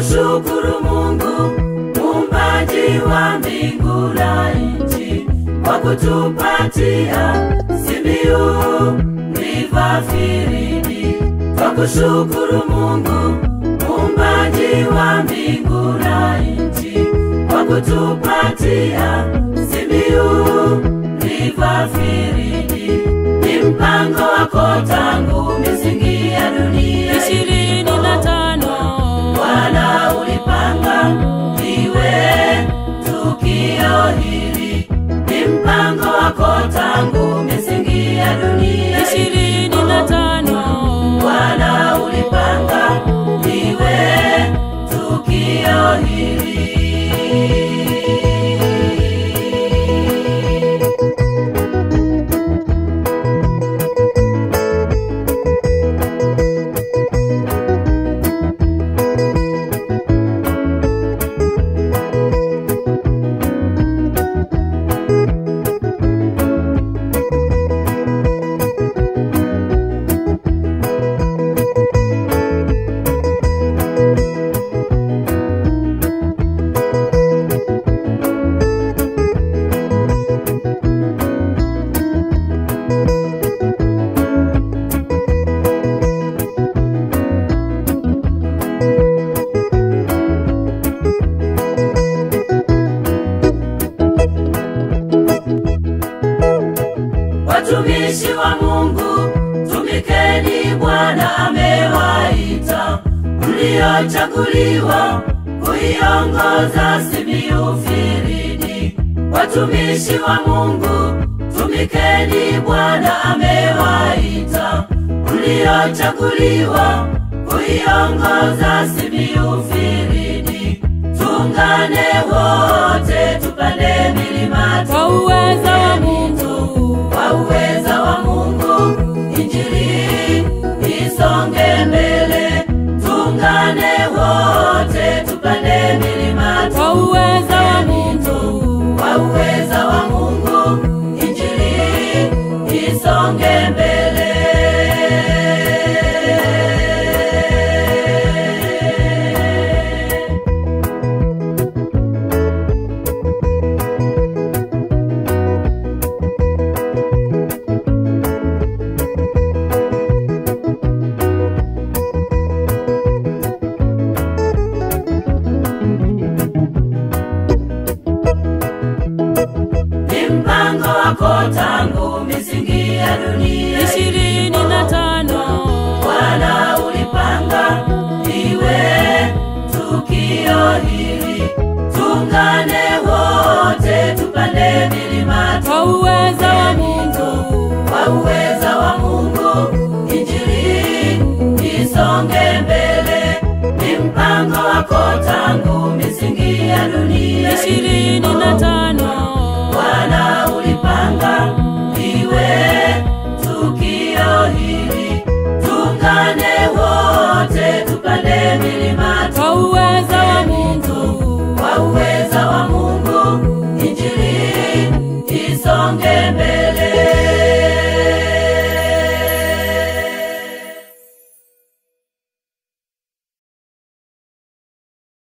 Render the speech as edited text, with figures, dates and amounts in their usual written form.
Twakushukuru Mungu muumbaji wa mbingu na nchi, kwa kutupatia Simiyu River Field. Twakushukuru Mungu muumbaji wa mbingu na nchi, kwa kutupatia Simiyu River Field. Ni mpango wako tangu misingi ya dunia 25. Bwana ulipanga iwe tukio hili. Ni mpango wako tangu misingi ya dunia 25. Bwana ulipanga iwe tukio hili. Watumishi wa Mungu, tumikeni, Bwana amewaita, mliochaguliwa kuiongoza Simiyu Field. Watumishi wa Mungu, tumikeni, Bwana amewaita, mliochaguliwa kuiongoza Simiyu Field. Tuungane wote tupande milima Kwa uweza wa Mungu, kwa uweza wa Mungu, injili isonge mbele. Tuungane wote tupande milima kwa uweza wa Mungu, kwa uweza wa Mungu, injili isonge mbele. Mpango wako tangu misingi ya dunia 25. Bwana ulipanga iwe tukio hili. Tuungane wote tupande milima Kwa uweza wa Mungu, kwa uweza wa Mungu, injili isonge mbele. Ni mpango wako tangu misingi ya dunia 25. Bwana ulipanga iwe tukio hili. Tuungane wote tupande milima Kwa uweza wa Mungu, kwa uweza wa Mungu, injili isonge mbele.